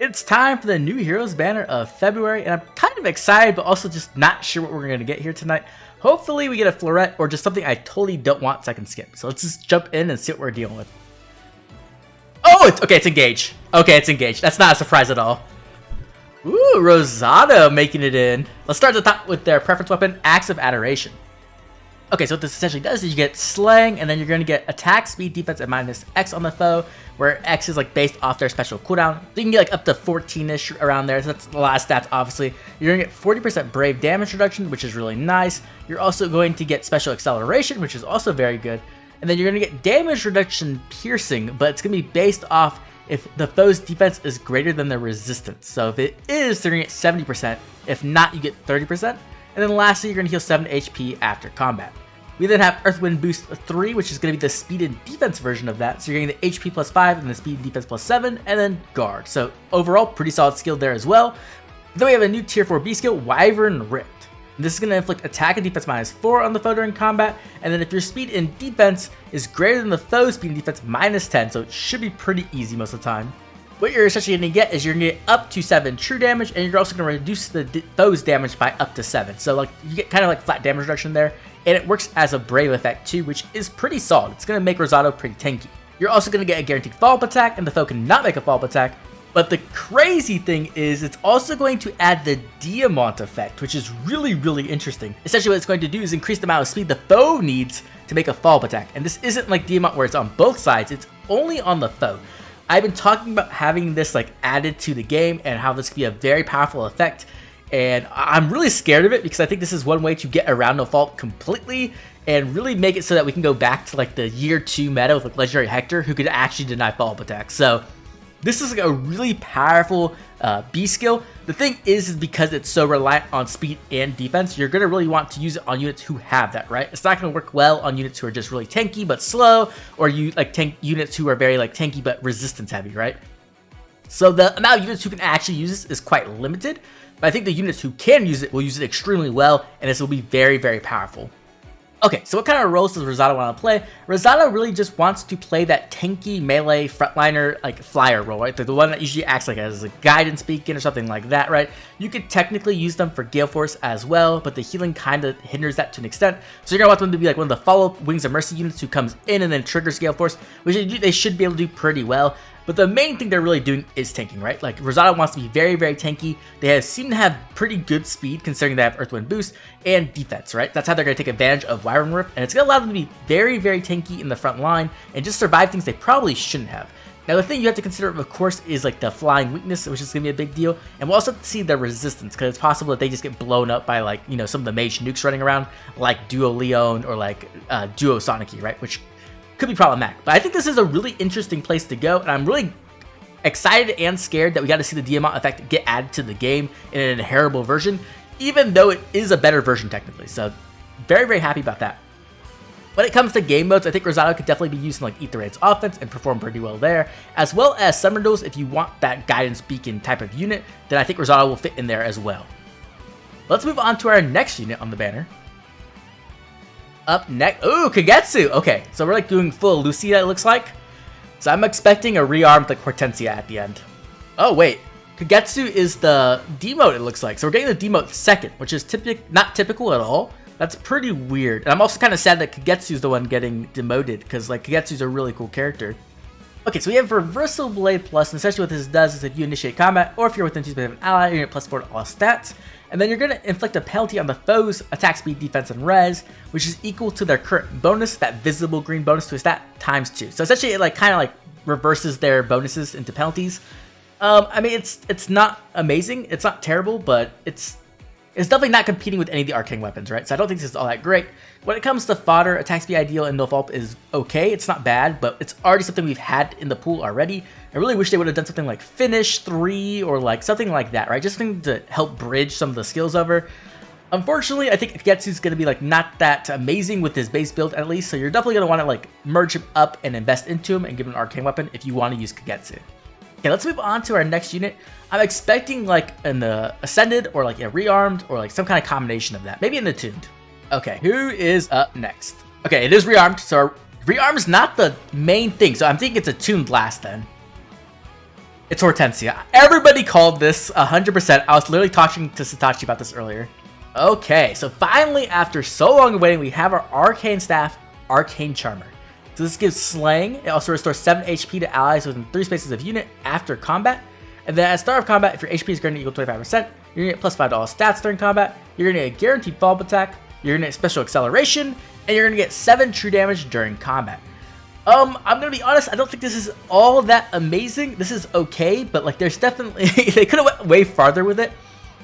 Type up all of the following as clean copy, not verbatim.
It's time for the new heroes banner of February, and I'm kind of excited, but also just not sure what we're going to get here tonight. Hopefully we get a Floret or just something I totally don't want so I can skip. So let's just jump in and see what we're dealing with. Oh, it's engaged. Okay, it's engaged. That's not a surprise at all. Ooh, Rosado making it in. Let's start at the top with their preference weapon, Axe of Adoration. Okay, so what this essentially does is you get Slaying, and then you're going to get attack, speed, defense, and minus X on the foe, where X is like based off their special cooldown. So you can get like up to 14-ish around there, so that's a lot of stats, obviously. You're going to get 40% brave damage reduction, which is really nice. You're also going to get special acceleration, which is also very good. And then you're going to get damage reduction piercing, but it's going to be based off if the foe's defense is greater than their resistance. So if it is, they're going to get 70%. If not, you get 30%. And then lastly, you're going to heal 7 HP after combat. We then have Earth Wind Boost 3, which is going to be the speed and defense version of that. So you're getting the HP plus 5 and the speed and defense plus 7, and then Guard. So overall, pretty solid skill there as well. Then we have a new Tier 4B skill, Wyvern Rift. And this is going to inflict attack and defense minus 4 on the foe during combat. And then if your speed and defense is greater than the foe's speed and defense minus 10, so it should be pretty easy most of the time. What you're essentially going to get is you're going to get up to 7 true damage, and you're also going to reduce the foe's damage by up to 7. So like you get kind of like flat damage reduction there. And it works as a brave effect too, which is pretty solid. It's going to make Rosado pretty tanky. You're also going to get a guaranteed follow-up attack, and the foe cannot make a follow-up attack. But the crazy thing is it's also going to add the Diamant effect, which is really, really interesting. Essentially what it's going to do is increase the amount of speed the foe needs to make a follow-up attack. And this isn't like Diamant where it's on both sides, it's only on the foe. I've been talking about having this like added to the game and how this could be a very powerful effect. And I'm really scared of it because I think this is one way to get around no fault completely and really make it so that we can go back to like the year 2 meta with like Legendary Hector, who could actually deny follow-up attacks. So this is like a really powerful B skill. The thing is because it's so reliant on speed and defense, you're going to really want to use it on units who have that, right? It's not going to work well on units who are just really tanky but slow, or you like tank units who are very like tanky but resistance heavy, right? So the amount of units who can actually use this is quite limited. But I think the units who can use it will use it extremely well, and this will be very, very powerful. Okay, so what kind of roles does Rosado want to play? Rosado really just wants to play that tanky melee frontliner like flyer role, right? The one that usually acts like as a guidance beacon or something like that, right? You could technically use them for Gale Force as well, but the healing kind of hinders that to an extent. So you're going to want them to be like one of the follow-up Wings of Mercy units who comes in and then triggers Gale Force, which they should be able to do pretty well. But the main thing they're really doing is tanking, right? Like, Rosado wants to be very, very tanky. They seem to have pretty good speed, considering they have Earth Wind Boost, and defense, right? That's how they're going to take advantage of Wyvern Rift, and it's going to allow them to be very, very tanky in the front line, and just survive things they probably shouldn't have. Now, the thing you have to consider, of course, is like the flying weakness, which is going to be a big deal, and we'll also have to see their resistance, because it's possible that they just get blown up by, like, you know, some of the mage nukes running around, like Duo Leon or like Duo Sonic, right? Which could be problematic. But I think this is a really interesting place to go, and I'm really excited and scared that we got to see the Diamant effect get added to the game in an inheritable version, even though it is a better version technically. So very, very happy about that. When it comes to game modes, I think Rosado could definitely be used in like Ether Raid's offense and perform pretty well there, as well as Summer Duels. If you want that guidance beacon type of unit, then I think Rosado will fit in there as well. Let's move on to our next unit on the banner. Up next, ooh, Kagestu. Okay, so we're like doing full Lucia, it looks like. So I'm expecting a rearmed like Hortensia at the end. Oh wait, Kagestu is the demote, it looks like. So we're getting the demote second, which is not typical at all. That's pretty weird. And I'm also kind of sad that Kagestu is the one getting demoted, because like Kagetsu's a really cool character. Okay, so we have Reversal Blade Plus, and essentially what this does is if you initiate combat, or if you're within 2 space of an ally, you're going to +4 to all stats. And then you're going to inflict a penalty on the foe's attack speed, defense, and res, which is equal to their current bonus, that visible green bonus to a stat, ×2. So essentially it like kind of like reverses their bonuses into penalties. I mean, it's not amazing, it's not terrible, but it's definitely not competing with any of the Arcane weapons, right? So I don't think this is all that great. When it comes to fodder, attack speed ideal and no fault is okay. It's not bad, but it's already something we've had in the pool already. I really wish they would have done something like Finish 3 or like something like that, right? Just something to help bridge some of the skills over. Unfortunately, I think Kagetsu's going to be like not that amazing with his base build at least, so you're definitely going to want to like merge him up and invest into him and give him an Arcane weapon if you want to use Kagetsu. Okay, let's move on to our next unit. I'm expecting like an Ascended or like a Rearmed or like some kind of combination of that. Maybe an Attuned. Okay, who is up next? Okay, it is Rearmed. So Rearmed is not the main thing. So I'm thinking it's Attuned last then. It's Hortensia. Everybody called this 100%. I was literally talking to Satachi about this earlier. Okay, so finally, after so long of waiting, we have our Arcane staff, Arcane Charmer. So this gives slaying. It also restores 7 HP to allies within 3 spaces of unit after combat. And then at start of combat, if your HP is greater than or equal to 25%, you're gonna get plus 5 to all stats during combat. You're gonna get a guaranteed follow-up attack. You're gonna get special acceleration, and you're gonna get 7 true damage during combat. I'm gonna be honest, I don't think this is all that amazing. This is okay, but like there's definitely they could have went way farther with it.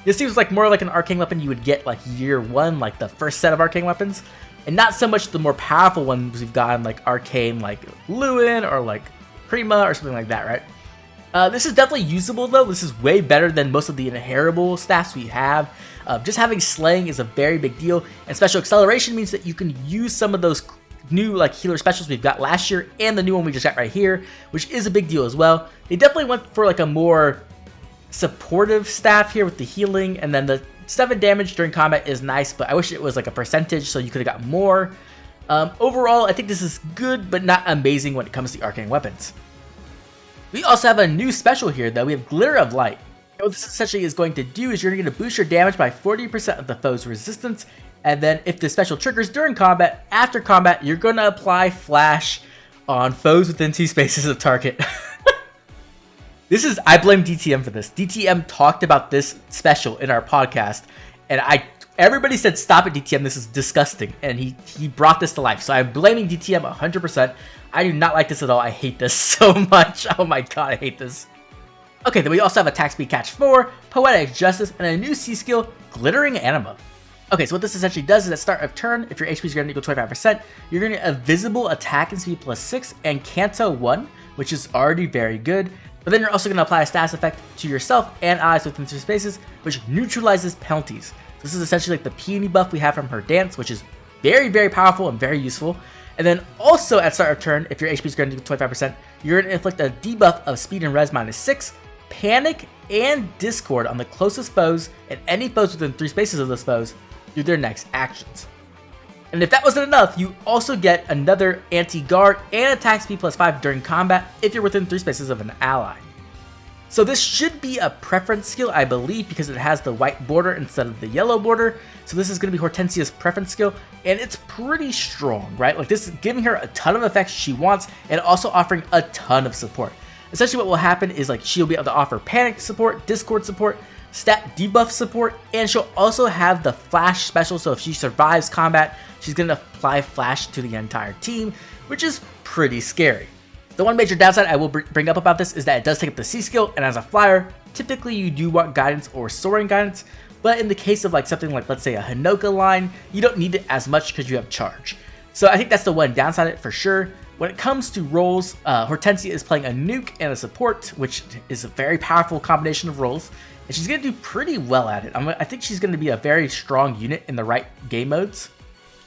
This seems like more like an arcane weapon you would get like year 1, like the first set of arcane weapons, and not so much the more powerful ones we've gotten like arcane like Lewin or like Prima or something like that, right? This is definitely usable though. This is way better than most of the inheritable staffs we have. Just having slaying is a very big deal, and special acceleration means that you can use some of those new like healer specials we've got last year and the new one we just got right here, which is a big deal as well. They definitely went for like a more supportive staff here with the healing, and then the 7 damage during combat is nice, but I wish it was like a percentage so you could have got more. Overall, I think this is good, but not amazing when it comes to arcane weapons. We also have a new special here though. We have Glitter of Light. What this essentially is going to do is you're going to boost your damage by 40% of the foe's resistance, and then if the special triggers during combat, after combat, you're going to apply flash on foes within 2 spaces of target. I blame DTM for this. DTM talked about this special in our podcast, and everybody said, stop it, DTM, this is disgusting, and he brought this to life. So I'm blaming DTM 100%. I do not like this at all. I hate this so much. Oh my god, I hate this. Okay, then we also have Attack Speed Catch 4, Poetic Justice, and a new C skill, Glittering Anima. Okay, so what this essentially does is at start of turn, if your HP is greater than or equal to 25%, you're going to get a visible attack and speed +6 and Canto 1, which is already very good. But then you're also going to apply a status effect to yourself and allies within 3 spaces, which neutralizes penalties. This is essentially like the peony buff we have from her dance, which is very, very powerful and very useful. And then also at start of turn, if your HP is greater than 25%, you're going to inflict a debuff of speed and res -6, panic, and discord on the closest foes and any foes within 3 spaces of those foes through their next actions. And if that wasn't enough, you also get another anti-guard and attack speed +5 during combat if you're within 3 spaces of an ally. So this should be a preference skill, I believe, because it has the white border instead of the yellow border. So this is going to be Hortensia's preference skill, and it's pretty strong, right? Like this is giving her a ton of effects she wants and also offering a ton of support. Essentially what will happen is like she'll be able to offer panic support, discord support, stat debuff support, and she'll also have the flash special. So if she survives combat, she's going to apply flash to the entire team, which is pretty scary. The one major downside I will bring up about this is that it does take up the C skill, and as a flyer, typically you do want guidance or soaring guidance, but in the case of like something like, let's say, a Hinoka line, you don't need it as much because you have charge. So I think that's the one downside of it for sure. When it comes to roles, Hortensia is playing a nuke and a support, which is a very powerful combination of roles, and she's going to do pretty well at it. I think she's going to be a very strong unit in the right game modes.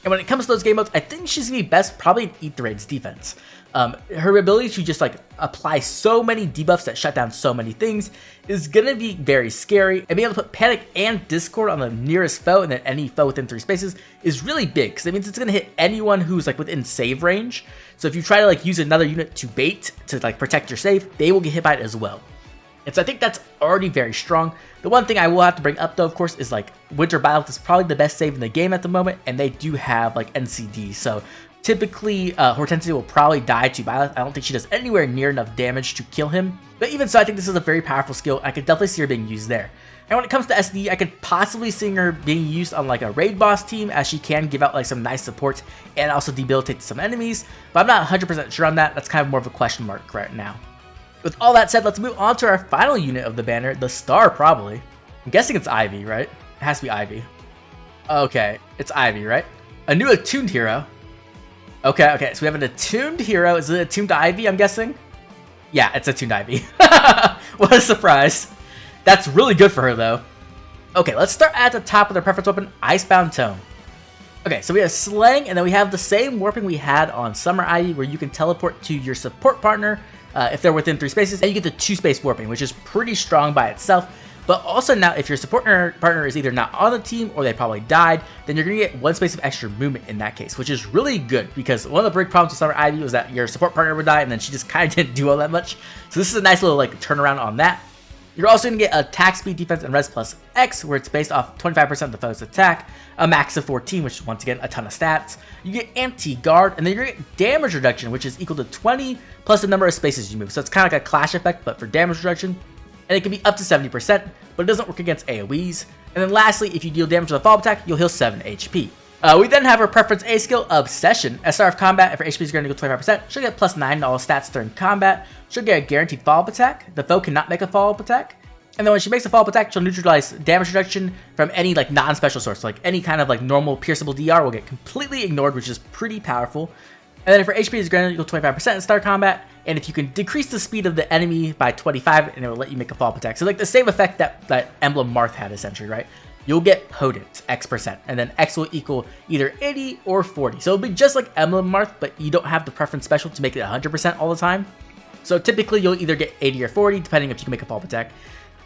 And when it comes to those game modes, I think she's going to be best probably in Eat the Raid's defense. Her ability to just like apply so many debuffs that shut down so many things is going to be very scary. And being able to put panic and discord on the nearest foe and then any foe within 3 spaces is really big, because it means it's going to hit anyone who's like within save range. So if you try to like use another unit to bait to like protect your save, they will get hit by it as well. And so I think that's already very strong. The one thing I will have to bring up though, of course, is like Winter Byleth is probably the best save in the game at the moment, and they do have like NCD. So typically Hortensia will probably die to Byleth. I don't think she does anywhere near enough damage to kill him. But even so, I think this is a very powerful skill. I could definitely see her being used there. And when it comes to SD, I could possibly see her being used on like a raid boss team, as she can give out like some nice support and also debilitate some enemies. But I'm not 100% sure on that. That's kind of more of a question mark right now. With all that said, let's move on to our final unit of the banner, the Star probably. I'm guessing it's Ivy, right? It has to be Ivy. Okay, it's Ivy, right? A new attuned hero. Okay, so we have an attuned hero. Is it attuned to Ivy, I'm guessing? Yeah, it's attuned to Ivy. What a surprise. That's really good for her, though. Okay, let's start at the top with our preference weapon, Icebound Tome. Okay, so we have Slang, and then we have the same warping we had on Summer Ivy, where you can teleport to your support partner if they're within 3 spaces, and you get the 2-space warping, which is pretty strong by itself. But also now, if your support partner is either not on the team or they probably died, then you're going to get 1 space of extra movement in that case, which is really good because one of the big problems with Summer Ivy was that your support partner would die and then she just kind of didn't do all that much. So this is a nice little like turnaround on that. You're also going to get attack, speed, defense, and res plus X, where it's based off 25% of the foe's attack, a max of 14, which is once again a ton of stats. You get anti-guard, and then you're going to get damage reduction, which is equal to 20 plus the number of spaces you move. So it's kind of like a clash effect, but for damage reduction. And it can be up to 70%, but it doesn't work against AoEs. And then lastly, if you deal damage with a follow-up attack, you'll heal 7 HP. We then have our preference A skill, Obsession. At start of combat, if her HP is greater than 25%, she'll get plus 9 to all stats during combat. She'll get a guaranteed follow-up attack. The foe cannot make a follow-up attack. And then when she makes a follow-up attack, she'll neutralize damage reduction from any like non-special source. So, like any kind of like normal pierceable DR will get completely ignored, which is pretty powerful. And then if her HP is greater than 25% in start combat, and if you can decrease the speed of the enemy by 25, and it will let you make a follow-up attack. So like the same effect that Emblem Marth had essentially, right? You'll get potent X%, and then X will equal either 80 or 40. So it'll be just like Emblem Marth, but you don't have the preference special to make it 100% all the time. So typically you'll either get 80 or 40, depending if you can make a follow-up attack.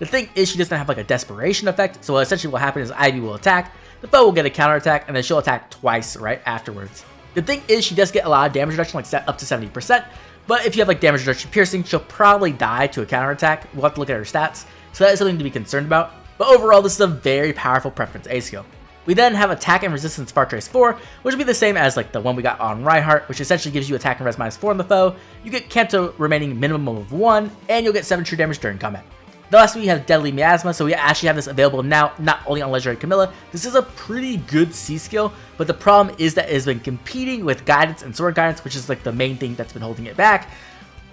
The thing is, she doesn't have like a desperation effect, so essentially what happens is Ivy will attack, the foe will get a counter attack, and then she'll attack twice right afterwards. The thing is, she does get a lot of damage reduction, like up to 70%, but if you have like damage reduction piercing, she'll probably die to a counter attack. We'll have to look at her stats, so that is something to be concerned about. But overall, this is a very powerful preference A skill. We then have attack and resistance Fartrace 4, which will be the same as like the one we got on Reinhardt, which essentially gives you attack and res -4 on the foe. You get Kanto remaining minimum of 1, and you'll get 7 true damage during combat. The last we have Deadly Miasma, so we actually have this available now, not only on Legendary Camilla. This is a pretty good C skill, but the problem is that it has been competing with Guidance and Sword Guidance, which is like the main thing that's been holding it back.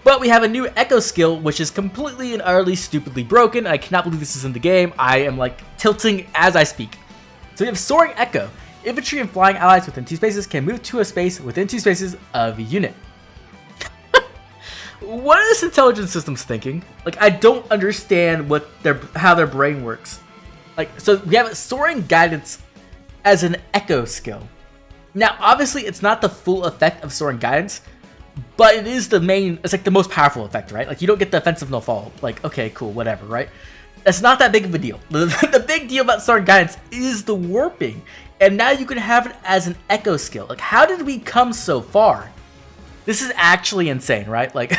But we have a new Echo skill, which is completely and utterly stupidly broken. I cannot believe this is in the game. I am like tilting as I speak. So we have Soaring Echo. Infantry and flying allies within 2 spaces can move to a space within 2 spaces of a unit. What are this intelligence systems thinking? Like, I don't understand what how their brain works. Like, so we have Soaring Guidance as an Echo skill. Now, obviously, it's not the full effect of Soaring Guidance, but it is the main, it's like the most powerful effect, right? Like, you don't get the offensive no fall. Like, okay, cool, whatever, right? That's not that big of a deal. The big deal about Soaring Guidance is the warping. And now you can have it as an Echo skill. Like, how did we come so far? This is actually insane, right? Like,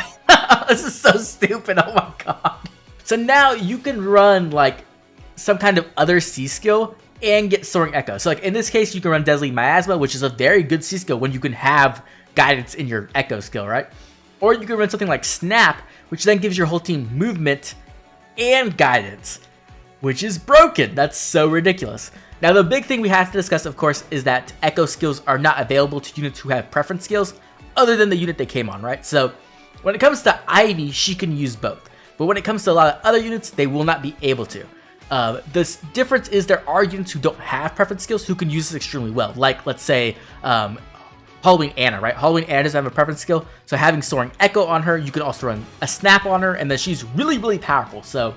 this is so stupid, oh my god. So now you can run, like, some kind of other C skill and get Soaring Echo. So, like, in this case, you can run Deadly Miasma, which is a very good C skill when you can have Guidance in your Echo skill, right? Or you can run something like Snap, which then gives your whole team movement and Guidance, which is broken. That's so ridiculous. Now, the big thing we have to discuss, of course, is that Echo skills are not available to units who have preference skills other than the unit they came on, right? So when it comes to Ivy, she can use both. But when it comes to a lot of other units, they will not be able to. The difference is there are units who don't have preference skills who can use this extremely well. Like, let's say, Halloween Anna, right? Halloween Anna doesn't have a preference skill, so having Soaring Echo on her, you can also run a Snap on her, and then she's really, really powerful. So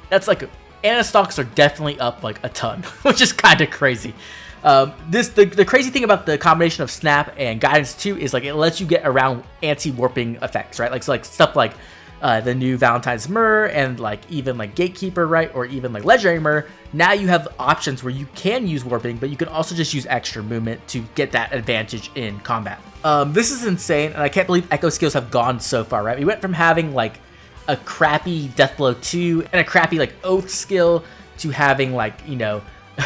that's like, Anna stocks are definitely up like a ton, which is kind of crazy. The crazy thing about the combination of Snap and Guidance too is like it lets you get around anti-warping effects, right? Like, so like stuff like the new Valentine's Myrrh and like even like Gatekeeper, right? Or even like Legendary Myrrh. Now you have options where you can use warping, but you can also just use extra movement to get that advantage in combat. This is insane, and I can't believe Echo skills have gone so far, right? We went from having like a crappy Deathblow 2 and a crappy like Oath skill to having like, you know,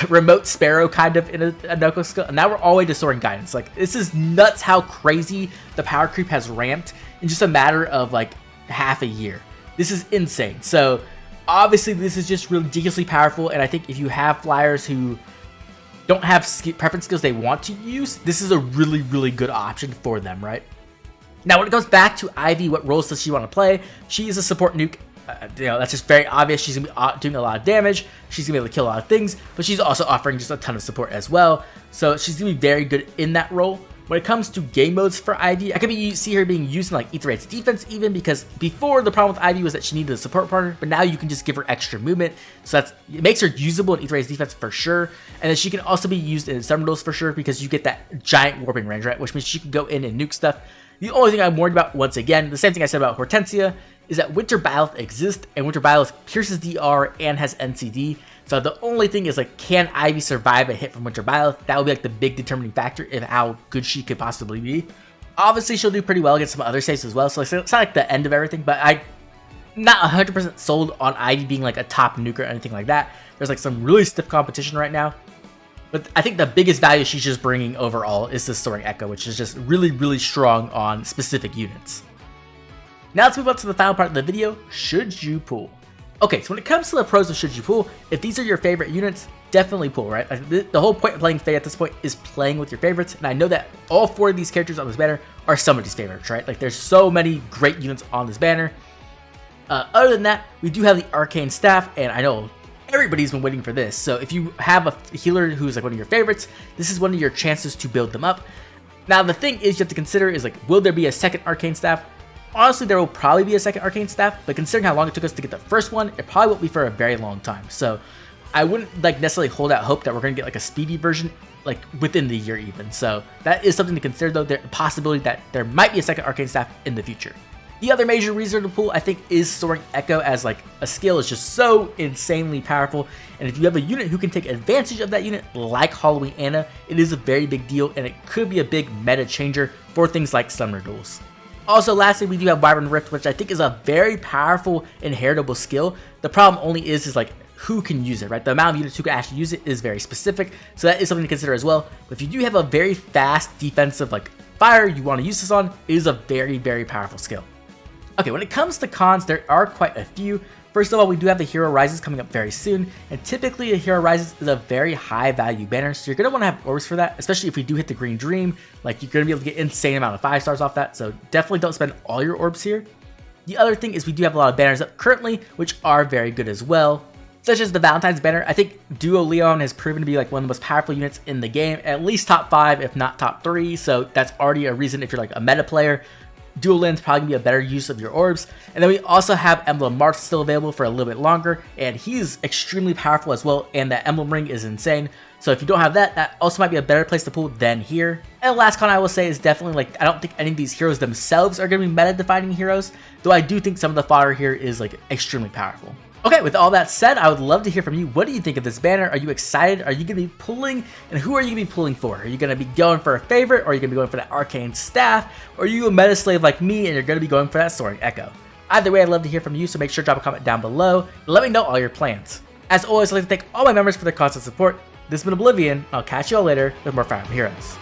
Remote Sparrow kind of in a Echo skill, and now we're all the way to Soaring Guidance. Like, this is nuts how crazy the power creep has ramped in just a matter of like half a year. This is insane. So obviously this is just ridiculously powerful, and I think if you have flyers who don't have preference skills they want to use, this is a really, really good option for them, right? Now, when it goes back to Ivy, what roles does she want to play? She is a support nuke. You know, that's just very obvious. She's going to be doing a lot of damage. She's going to be able to kill a lot of things, but she's also offering just a ton of support as well. So she's going to be very good in that role. When it comes to game modes for Ivy, I could see her being used in like Ether Raid's defense even, because before the problem with Ivy was that she needed a support partner, but now you can just give her extra movement. So it makes her usable in Ether Raid's defense for sure. And then she can also be used in some roles for sure, because you get that giant warping range, right? Which means she can go in and nuke stuff. The only thing I'm worried about, once again, the same thing I said about Hortensia, is that Winter Byleth exists, and Winter Byleth pierces DR and has NCD. So the only thing is, like, can Ivy survive a hit from Winter Byleth? That would be like the big determining factor of how good she could possibly be. Obviously, she'll do pretty well against some other saves as well, so it's not like the end of everything, but I'm not 100% sold on Ivy being like a top nuker or anything like that. There's like some really stiff competition right now. But I think the biggest value she's just bringing overall is the Soaring Echo, which is just really, really strong on specific units. Now let's move on to the final part of the video, should you pull? Okay, so when it comes to the pros of should you pull, if these are your favorite units, definitely pull, right? The whole point of playing Faye at this point is playing with your favorites, and I know that all 4 of these characters on this banner are somebody's favorites, right? Like, there's so many great units on this banner. Other than that, we do have the Arcane Staff, and I know everybody's been waiting for this. So if you have a healer who's like one of your favorites, this is one of your chances to build them up. Now, the thing is you have to consider is, like, will there be a second Arcane Staff? Honestly, there will probably be a second Arcane Staff, but considering how long it took us to get the first one, it probably won't be for a very long time. So I wouldn't like necessarily hold out hope that we're going to get like a speedy version like within the year even. So that is something to consider, though. There's a possibility that there might be a second Arcane Staff in the future. The other major reason to pull, I think, is Soaring Echo, as like a skill is just so insanely powerful. And if you have a unit who can take advantage of that unit, like Halloween Anna, it is a very big deal, and it could be a big meta changer for things like Summoner Duels. Also, lastly, we do have Wyvern Rift, which I think is a very powerful inheritable skill. The problem only is like who can use it, right? The amount of units who can actually use it is very specific, so that is something to consider as well. But if you do have a very fast defensive like fire you want to use this on, it is a very, very powerful skill. Okay, when it comes to cons, there are quite a few. First of all, we do have the Hero Rises coming up very soon, and typically a Hero Rises is a very high value banner, so you're going to want to have orbs for that, especially if we do hit the Green Dream. Like, you're going to be able to get insane amount of 5 stars off that, so definitely don't spend all your orbs here. The other thing is we do have a lot of banners up currently, which are very good as well, such as the Valentine's banner. I think Duo Leon has proven to be like one of the most powerful units in the game, at least top 5, if not top 3, so that's already a reason if you're like a meta player. Dual Land's probably going to be a better use of your orbs. And then we also have Emblem Marth still available for a little bit longer, and he's extremely powerful as well, and that Emblem Ring is insane. So if you don't have that, that also might be a better place to pull than here. And the last con I will say is definitely, like, I don't think any of these heroes themselves are going to be meta-defining heroes, though I do think some of the fodder here is like extremely powerful. Okay, with all that said, I would love to hear from you. What do you think of this banner? Are you excited? Are you going to be pulling? And who are you going to be pulling for? Are you going to be going for a favorite? Or are you going to be going for that Arcane Staff? Or are you a meta slave like me and you're going to be going for that Soaring Echo? Either way, I'd love to hear from you, so make sure to drop a comment down below and let me know all your plans. As always, I'd like to thank all my members for their constant support. This has been Oblivion. I'll catch you all later with more Fire Emblem Heroes.